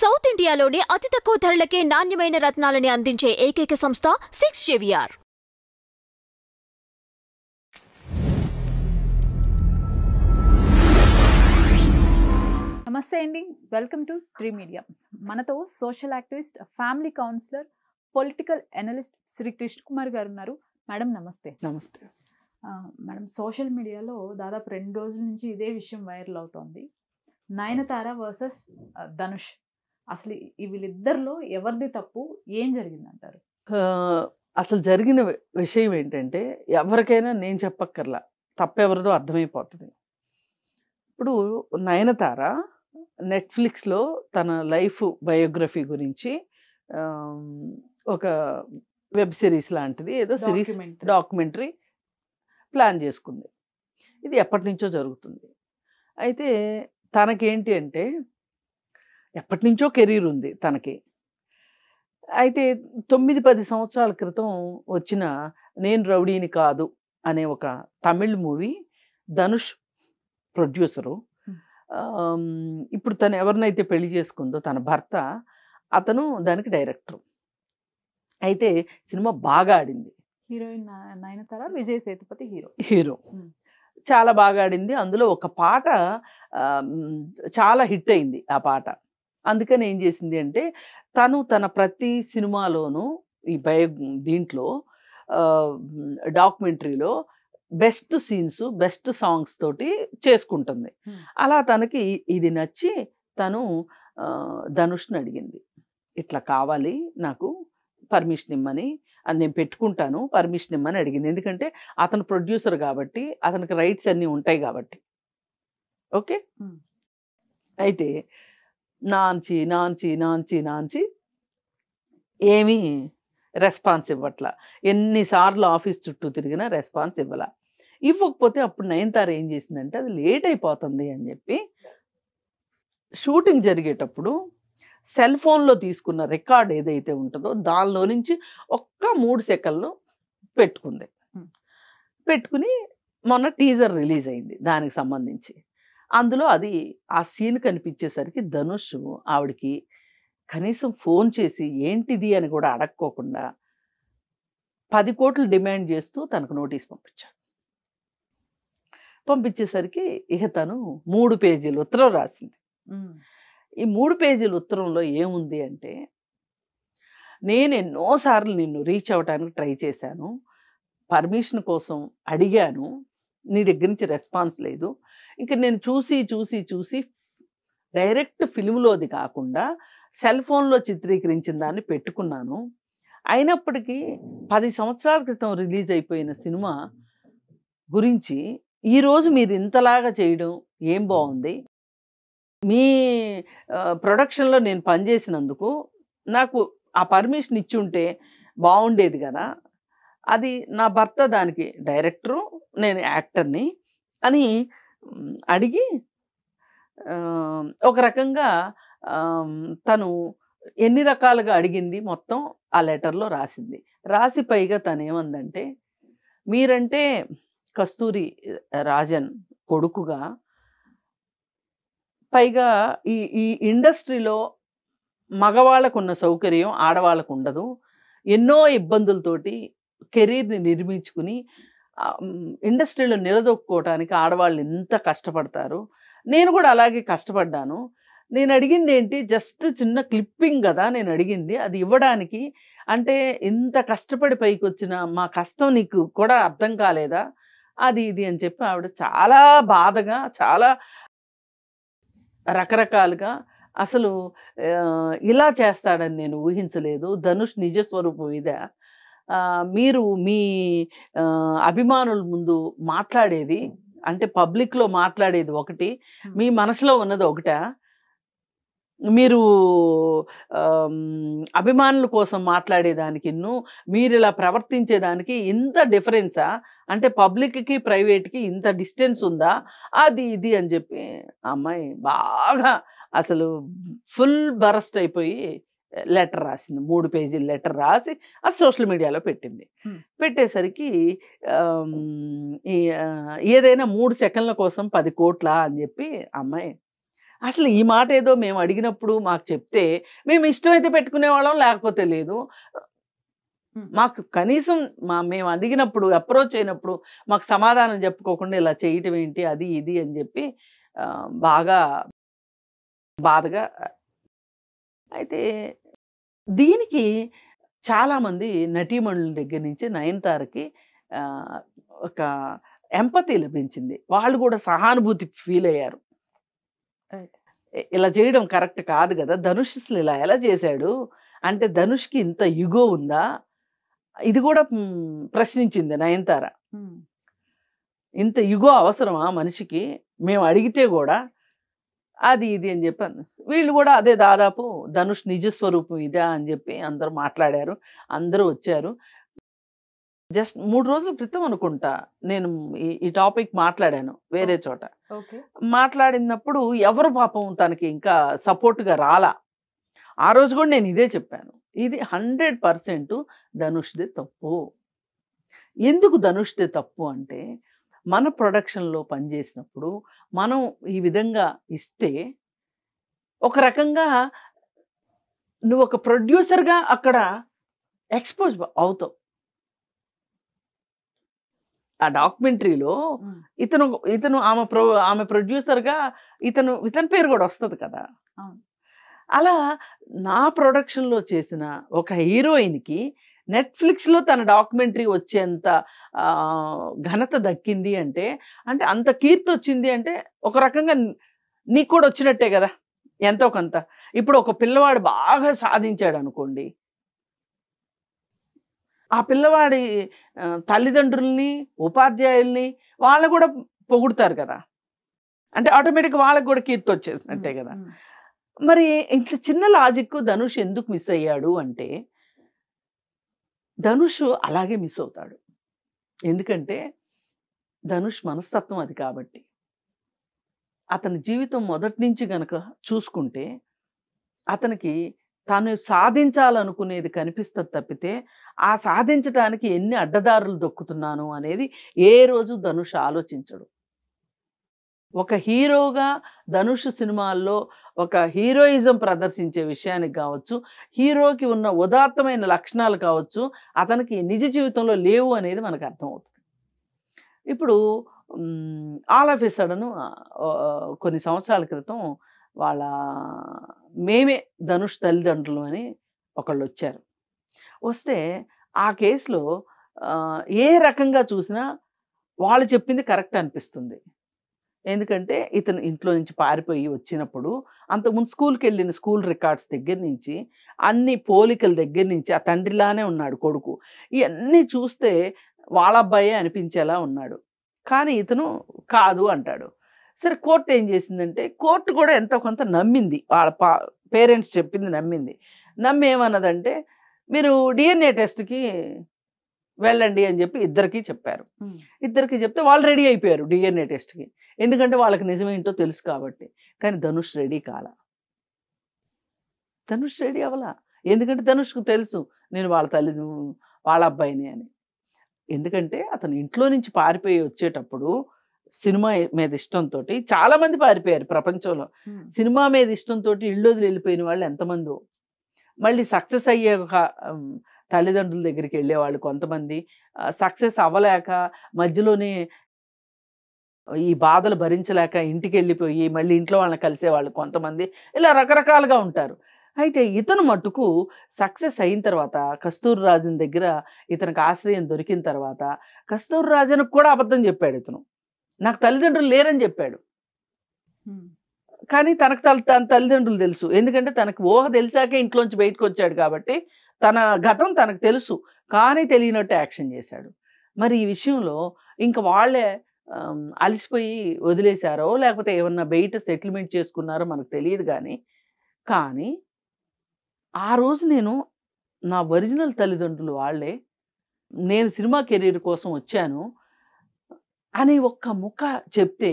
South ఇండియాలోనే అతి తక్కువ ధరలకే నాణ్యమైన రత్నాలని అందించే ఏకైక సంస్థ 6 JVR. నమస్తే అండి, వెల్కమ్ టు 3 మీడియా. మనతో social activist, family counsellor, political analyst Shri Krishna Kumar గారు ఉన్నారు. మేడం నమస్తే. నమస్తే మేడం, సోషల్ మీడియాలో దాదాపు 2 రోజుల నుంచి ఇదే విషయం వైరల్ అవుతోంది. నయనతార వర్సెస్ ధనుష్. అసలు వీళ్ళిద్దరిలో ఎవరిది తప్పు, ఏం జరిగిందంటారు? అసలు జరిగిన విషయం ఏంటంటే ఎవరికైనా నేను చెప్పక్కర్లా, తప్పెవరిదో అర్థమైపోతుంది. ఇప్పుడు నయనతార నెట్ఫ్లిక్స్లో తన లైఫ్ బయోగ్రఫీ గురించి ఒక వెబ్ సిరీస్ లాంటిది ఏదో సిరీస్ డాక్యుమెంటరీ ప్లాన్ చేసుకుంది. ఇది ఎప్పటి నుంచో జరుగుతుంది. అయితే తనకేంటి అంటే ఎప్పటి నుంచో కెరీర్ ఉంది తనకి. అయితే 9-10 సంవత్సరాల క్రితం వచ్చిన నేను రౌడీని కాదు అనే ఒక తమిళ్ మూవీ ధనుష్ ప్రొడ్యూసరు. ఇప్పుడు తను ఎవరినైతే పెళ్లి చేసుకుందో తన భర్త, అతను దానికి డైరెక్టరు. అయితే సినిమా బాగా ఆడింది. Heroine Nayanthara, Vijay Sethupathi hero. చాలా బాగా ఆడింది. అందులో ఒక పాట చాలా హిట్ అయింది ఆ పాట. అందుకని ఏం చేసింది అంటే తను తన ప్రతి సినిమాలోనూ ఈ దీంట్లో డాక్యుమెంటరీలో బెస్ట్ సీన్స్, బెస్ట్ సాంగ్స్ తోటి చేసుకుంటుంది. అలా తనకి ఇది నచ్చి తను ధనుష్ని అడిగింది, ఇట్లా కావాలి నాకు, పర్మిషన్ ఇమ్మని, అది నేను పెట్టుకుంటాను, పర్మిషన్ ఇమ్మని అడిగింది. ఎందుకంటే అతను ప్రొడ్యూసర్ కాబట్టి అతనికి రైట్స్ అన్నీ ఉంటాయి కాబట్టి. ఓకే. అయితే నాంచి నాంచి నాంచి నాంచి ఏమీ రెస్పాన్స్ ఇవ్వట్లా. ఎన్నిసార్లు ఆఫీస్ చుట్టూ తిరిగినా రెస్పాన్స్ ఇవ్వకపోతే అప్పుడు నయనతార ఏం చేసిందంటే అది లేట్ అయిపోతుంది అని చెప్పి షూటింగ్ జరిగేటప్పుడు సెల్ ఫోన్లో తీసుకున్న రికార్డ్ ఏదైతే ఉంటుందో దానిలో నుంచి ఒక్క 3 సెకన్లు పెట్టుకుని మొన్న టీజర్ రిలీజ్ అయింది దానికి సంబంధించి. అందులో అది ఆ సీన్ కనిపించేసరికి ధనుష్ ఆవిడకి కనీసం ఫోన్ చేసి ఏంటిది అని కూడా అడక్కోకుండా 10 కోట్లు డిమాండ్ చేస్తూ తనకు నోటీస్ పంపించేసరికి ఇక తను 3 పేజీలు ఉత్తరం రాసింది. ఈ 3 పేజీల ఉత్తరంలో ఏముంది అంటే, నేను ఎన్నోసార్లు నిన్ను రీచ్ అవ్వడానికి ట్రై చేశాను, పర్మిషన్ కోసం అడిగాను, నీ దగ్గర నుంచి రెస్పాన్స్ లేదు. ఇంకా నేను చూసి డైరెక్ట్ ఫిల్మ్లోది కాకుండా సెల్ ఫోన్లో చిత్రీకరించిన దాన్ని పెట్టుకున్నాను. అయినప్పటికీ 10 సంవత్సరాల క్రితం రిలీజ్ అయిపోయిన సినిమా గురించి ఈరోజు మీరు ఇంతలాగా చేయడం ఏం బాగుంది? మీ ప్రొడక్షన్లో నేను పనిచేసినందుకు నాకు ఆ పర్మిషన్ ఇచ్చి ఉంటే బాగుండేది కదా. అది నా భర్త దానికి డైరెక్టరు, నేను యాక్టర్ని అని అడిగి ఒక రకంగా తను ఎన్ని రకాలుగా అడిగింది మొత్తం ఆ లెటర్లో రాసింది. రాసి పైగా తను ఏమందంటే, మీరంటే కస్తూరి రాజన్ కొడుకుగా, పైగా ఈ ఇండస్ట్రీలో మగవాళ్ళకు ఉన్న సౌకర్యం ఆడవాళ్ళకు ఉండదు. ఎన్నో ఇబ్బందులతోటి కెరీర్ని నిర్మించుకుని ఇండస్ట్రీలో నిలదొక్కుకోవటానికి ఆడవాళ్ళు ఎంత కష్టపడతారు. నేను కూడా అలాగే కష్టపడ్డాను. నేను అడిగింది ఏంటి, జస్ట్ చిన్న క్లిప్పింగ్ కదా నేను అడిగింది, అది ఇవ్వడానికి. అంటే ఇంత కష్టపడి పైకి వచ్చిన మా కష్టం నీకు కూడా అర్థం కాలేదా, అది ఇది అని చెప్పి ఆవిడ చాలా బాధగా, చాలా రకరకాలుగా, అసలు ఇలా చేస్తాడని నేను ఊహించలేదు, ధనుష్ నిజస్వరూపం ఇదే, మీరు మీ అభిమానుల ముందు మాట్లాడేది అంటే పబ్లిక్లో మాట్లాడేది ఒకటి, మీ మనసులో ఉన్నది ఒకటా, మీరు అభిమానుల కోసం మాట్లాడేదానికి మీరు ఇలా ప్రవర్తించేదానికి ఇంత డిఫరెన్సా, అంటే పబ్లిక్కి ప్రైవేట్కి ఇంత డిస్టెన్స్ ఉందా, అది ఇది అని చెప్పి అమ్మాయి బాగా అసలు ఫుల్ బరస్ట్ అయిపోయి లెటర్ రాసింది. 3 పేజీల లెటర్ రాసి అది సోషల్ మీడియాలో పెట్టింది. పెట్టేసరికి ఏదైనా 3 సెకండ్ల కోసం 10 కోట్ల అని చెప్పి అమ్మాయి అసలు ఈ మాట ఏదో మేము అడిగినప్పుడు మాకు చెప్తే మేము ఇష్టమైతే పెట్టుకునేవాళ్ళం, లేకపోతే లేదు. మాకు కనీసం మేము అడిగినప్పుడు, అప్రోచ్ అయినప్పుడు మాకు సమాధానం చెప్పుకోకుండా ఇలా చేయటం ఏంటి, అది ఇది అని చెప్పి బాగా బాధగా. అయితే దీనికి చాలామంది నటీమణుల దగ్గర నుంచి నయనతారకి ఒక ఎంపతి లభించింది. వాళ్ళు కూడా సహానుభూతి ఫీల్ అయ్యారు. ఇలా చేయడం కరెక్ట్ కాదు కదా, ధనుష్ అసలు ఇలా ఎలా చేశాడు అంటే ధనుష్కి ఇంత యుగో ఉందా, ఇది కూడా ప్రశ్నించింది నయనతార. ఇంత యుగో అవసరమా మనిషికి, మేము అడిగితే కూడా అది ఇది అని చెప్పాను. వీళ్ళు కూడా అదే దాదాపు ధనుష్ నిజస్వరూపం ఇదా అని చెప్పి అందరూ మాట్లాడారు, అందరూ వచ్చారు. జస్ట్ 3 రోజుల క్రితం అనుకుంటా నేను ఈ టాపిక్ మాట్లాడాను వేరే చోట. మాట్లాడినప్పుడు ఎవరు పాపం తనకి ఇంకా సపోర్ట్గా రాలా. ఆ రోజు కూడా నేను ఇదే చెప్పాను, ఇది 100% ధనుష్దే తప్పు. ఎందుకు ధనుష్దే తప్పు అంటే, మన ప్రొడక్షన్లో పనిచేసినప్పుడు మనం ఈ విధంగా ఇస్తే ఒక రకంగా నువ్వు ఒక ప్రొడ్యూసర్గా అక్కడ ఎక్స్పోజ్ అవుతావు. ఆ డాక్యుమెంటరీలో ఇతను ఆమె ప్రొడ్యూసర్గా ఇతని పేరు కూడా వస్తుంది కదా. అలా నా ప్రొడక్షన్లో చేసిన ఒక హీరోయిన్కి నెట్ఫ్లిక్స్లో తన డాక్యుమెంటరీ వచ్చేంత ఘనత దక్కింది అంటే అంత కీర్తి వచ్చింది అంటే ఒక రకంగా నీకు కూడా వచ్చినట్టే కదా ఎంతో కొంత. ఇప్పుడు ఒక పిల్లవాడు బాగా సాధించాడు అనుకోండి, ఆ పిల్లవాడి తల్లిదండ్రుల్ని, ఉపాధ్యాయుల్ని వాళ్ళు కూడా పొగుడుతారు కదా, అంటే ఆటోమేటిక్గా వాళ్ళకి కూడా కీర్తి వచ్చేసినట్టే కదా. మరి ఇంత చిన్న లాజిక్ ధనుష్ ఎందుకు మిస్ అయ్యాడు అంటే, ధనుష్ అలాగే మిస్ అవుతాడు. ఎందుకంటే ధనుష్ మనస్తత్వం అది కాబట్టి. అతని జీవితం మొదటి నుంచి గనక చూసుకుంటే అతనికి తాను సాధించాలనుకునేది కనిపిస్తుంది తప్పితే ఆ సాధించడానికి ఎన్ని అడ్డదారులు దొక్కుతున్నాను అనేది ఏ రోజు ధనుష్ ఆలోచించడు. ఒక హీరోగా ధనుష్ సినిమాల్లో ఒక హీరోయిజం ప్రదర్శించే విషయానికి కావచ్చు, హీరోకి ఉన్న ఉదాత్తమైన లక్షణాలు కావచ్చు, అతనికి నిజ జీవితంలో లేవు అనేది మనకు అర్థమవుతుంది. ఇప్పుడు ఆల్ ఆఫ్ ఎ సడన్ కొన్ని సంవత్సరాల క్రితం మేమే ధనుష్ తల్లిదండ్రులు అని ఒకళ్ళు వచ్చారు. వస్తే ఆ కేసులో ఏ రకంగా చూసినా వాళ్ళు చెప్పింది కరెక్ట్ అనిపిస్తుంది. ఎందుకంటే ఇతను ఇంట్లో నుంచి పారిపోయి వచ్చినప్పుడు అంతకుముందు స్కూల్కి వెళ్ళిన స్కూల్ రికార్డ్స్ దగ్గర నుంచి అన్ని పోలికల దగ్గర నుంచి ఆ తండ్రిలానే ఉన్నాడు కొడుకు. ఇవన్నీ చూస్తే వాళ్ళ అబ్బాయే అనిపించేలా ఉన్నాడు. కానీ ఇతను కాదు అంటాడు. సరే కోర్టు ఏం చేసిందంటే, కోర్టు కూడా ఎంతో కొంత నమ్మింది, వాళ్ళ పేరెంట్స్ చెప్పింది నమ్మింది. నమ్మి ఏమన్నదంటే, మీరు DNA టెస్ట్కి వెళ్ళండి అని చెప్పి ఇద్దరికి చెప్పారు. ఇద్దరికి చెప్తే వాళ్ళు రెడీ అయిపోయారు DNA టెస్ట్కి, ఎందుకంటే వాళ్ళకి నిజమేంటో తెలుసు కాబట్టి. కానీ ధనుష్ రెడీ కాల. ధనుష్ రెడీ అవ్వలా. ఎందుకంటే ధనుష్కు తెలుసు నేను వాళ్ళ అబ్బాయిని అని. ఎందుకంటే అతను ఇంట్లో నుంచి పారిపోయి వచ్చేటప్పుడు సినిమా మీద ఇష్టంతో చాలామంది పారిపోయారు ప్రపంచంలో. సినిమా మీద ఇష్టంతో ఇళ్ళు వదిలి వెళ్ళిపోయిన వాళ్ళు ఎంతమందో, మళ్ళీ సక్సెస్ అయ్యే తల్లిదండ్రుల దగ్గరికి వెళ్ళేవాళ్ళు కొంతమంది, సక్సెస్ అవ్వలేక మధ్యలోనే ఈ బాధలు భరించలేక ఇంటికి వెళ్ళిపోయి మళ్ళీ ఇంట్లో వాళ్ళని కలిసేవాళ్ళు కొంతమంది, ఇలా రకరకాలుగా ఉంటారు. అయితే ఇతను మట్టుకు సక్సెస్ అయిన తర్వాత కస్తూరి రాజన్ దగ్గర ఇతనికి ఆశ్రయం దొరికిన తర్వాత కస్తూరి రాజన్కు కూడా అబద్ధం చెప్పాడు. ఇతను నాకు తల్లిదండ్రులు లేరని చెప్పాడు. కానీ తన తల్లిదండ్రులు తెలుసు, ఎందుకంటే తనకు ఊహ తెలిసాకే ఇంట్లోంచి బయటకు వచ్చాడు కాబట్టి తన ఘటన తనకు తెలుసు. కానీ తెలియనట్టు యాక్షన్ చేశాడు. మరి ఈ విషయంలో ఇంకా వాళ్ళే అలసిపోయి వదిలేశారో లేకపోతే ఏమన్నా బయట సెటిల్మెంట్ చేసుకున్నారో మనకు తెలియదు. కానీ ఆ రోజు నేను నా ఒరిజినల్ తల్లిదండ్రులు వాళ్ళే, నేను సినిమా కెరీర్ కోసం వచ్చాను అని ఒక్క ముక్క చెప్తే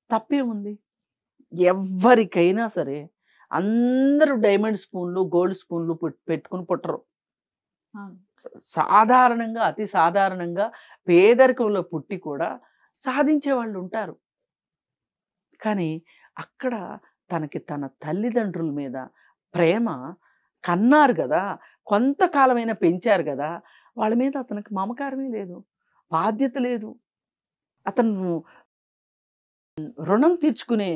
తప్పే ఉంది. ఎవరికైనా సరే అందరూ డైమండ్ స్పూన్లు గోల్డ్ స్పూన్లు పెట్టుకుని పుట్టరు. సాధారణంగా అతి సాధారణంగా పేదరికంలో పుట్టి కూడా సాధించే వాళ్ళు ఉంటారు. కానీ అక్కడ తనకి తన తల్లిదండ్రుల మీద ప్రేమ కన్నారు కదా, కొంతకాలమైనా పెంచారు కదా, వాళ్ళ మీద అతనికి మమకారమే లేదు, బాధ్యత లేదు. అతను రుణం తీర్చుకునే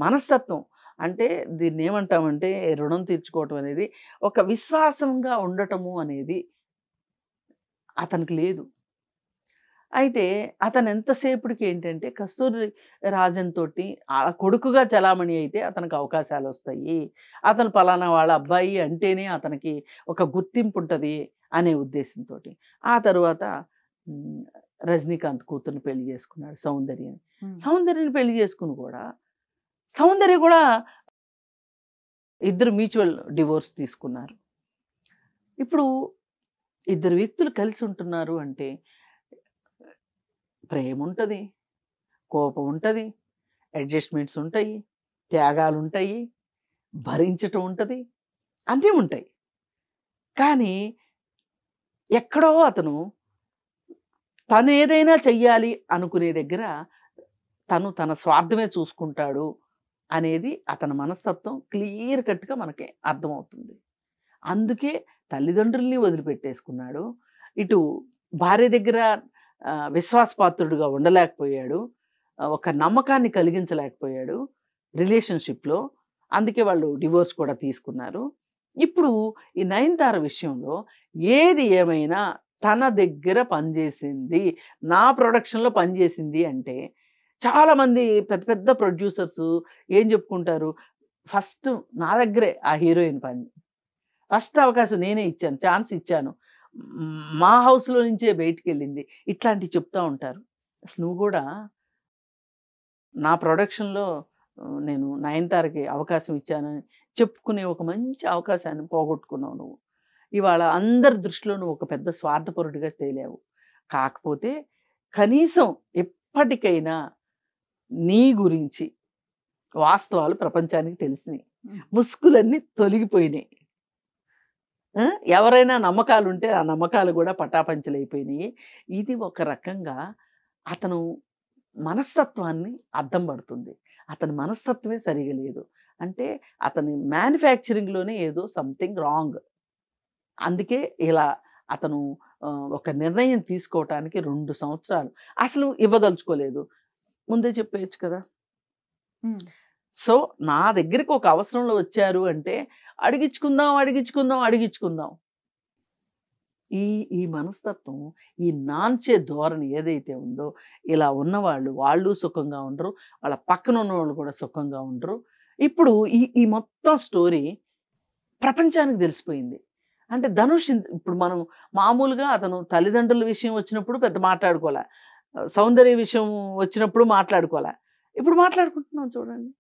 మనస్తత్వం, అంటే దీన్ని ఏమంటామంటే రుణం తీర్చుకోవటం అనేది ఒక విశ్వాసంగా ఉండటము అనేది అతనికి లేదు. అయితే అతను ఎంతసేపటికి ఏంటంటే కస్తూరి రాజన్ తోటి ఆ కొడుకుగా చలామణి అయితే అతనికి అవకాశాలు వస్తాయి, అతను పలానా వాళ్ళ అబ్బాయి అంటేనే అతనికి ఒక గుర్తింపు ఉంటుంది అనే ఉద్దేశంతో ఆ తర్వాత రజనీకాంత్ కూతుర్ని పెళ్లి చేసుకున్నాడు, సౌందర్యని. సౌందర్యని పెళ్లి చేసుకుని కూడా సౌందర్య కూడా ఇద్దరు మ్యూచువల్ డివోర్స్ తీసుకున్నారు. ఇప్పుడు ఇద్దరు వ్యక్తులు కలిసి ఉంటున్నారు అంటే ప్రేమ ఉంటుంది, కోపం ఉంటుంది, అడ్జస్ట్మెంట్స్ ఉంటాయి, త్యాగాలు ఉంటాయి, భరించటం ఉంటుంది, అన్నీ ఉంటాయి. కానీ ఎక్కడో అతను తను ఏదైనా చెయ్యాలి అనుకునే దగ్గర తను తన స్వార్థమే చూసుకుంటాడు అనేది అతని మనస్తత్వం క్లియర్ కట్గా మనకి అర్థమవుతుంది. అందుకే తల్లిదండ్రుల్ని వదిలిపెట్టేసుకున్నాడు, ఇటు భార్య దగ్గర విశ్వాసపాత్రుడుగా ఉండలేకపోయాడు, ఒక నమ్మకాన్ని కలిగించలేకపోయాడు రిలేషన్షిప్లో. అందుకే వాళ్ళు డివోర్స్ కూడా తీసుకున్నారు. ఇప్పుడు ఈ నయనతార విషయంలో ఏది ఏమైనా తన దగ్గర పనిచేసింది, నా ప్రొడక్షన్లో పనిచేసింది అంటే చాలామంది పెద్ద పెద్ద ప్రొడ్యూసర్స్ ఏం చెప్పుకుంటారు, ఫస్ట్ నా దగ్గరే ఆ హీరోయిన్ పని, ఫస్ట్ అవకాశం నేనే ఇచ్చాను, ఛాన్స్ ఇచ్చాను, మా హౌస్లో నుంచే బయటికి వెళ్ళింది, ఇట్లాంటివి చెప్తూ ఉంటారు. అసలు నువ్వు కూడా నా ప్రొడక్షన్లో నేను నయనతారకి అవకాశం ఇచ్చానని చెప్పుకునే ఒక మంచి అవకాశాన్ని పోగొట్టుకున్నావు నువ్వు. ఇవాళ అందరి దృష్టిలో నువ్వు ఒక పెద్ద స్వార్థపరుడిగా తేలావు. కాకపోతే కనీసం ఎప్పటికైనా నీ గురించి వాస్తవాలు ప్రపంచానికి తెలిసినాయి, ముసుగులన్నీ తొలగిపోయినాయి. ఎవరైనా నమ్మకాలు ఉంటే ఆ నమ్మకాలు కూడా పటాపంచలైపోయినాయి. ఇది ఒక రకంగా అతను మనస్తత్వాన్ని అద్దం పడుతుంది. అతని మనస్తత్వమే సరిగా లేదు అంటే అతని మ్యానుఫ్యాక్చరింగ్లోనే ఏదో సంథింగ్ రాంగ్. అందుకే ఇలా అతను ఒక నిర్ణయం తీసుకోవటానికి 2 సంవత్సరాలు అసలు ఇవ్వదలుచుకోలేదు, ముందే చెప్పేయచ్చు కదా. సో నా దగ్గరికి ఒక అవసరంలో వచ్చారు అంటే అడిగించుకుందాం అడిగించుకుందాం అడిగించుకుందాం. ఈ మనస్తత్వం, ఈ నాంచే ధోరణి ఏదైతే ఉందో, ఇలా ఉన్నవాళ్ళు వాళ్ళు సుఖంగా ఉండరు, వాళ్ళ పక్కన ఉన్న వాళ్ళు కూడా సుఖంగా ఉండరు. ఇప్పుడు ఈ మొత్తం స్టోరీ ప్రపంచానికి తెలిసిపోయింది. అంటే ధనుష్ ఇప్పుడు మనం మామూలుగా అతను తల్లిదండ్రుల విషయం వచ్చినప్పుడు పెద్ద మాట్లాడుకోలే, సౌందర్య విషయం వచ్చినప్పుడు మాట్లాడుకోలే, ఇప్పుడు మాట్లాడుకుంటున్నాం చూడండి.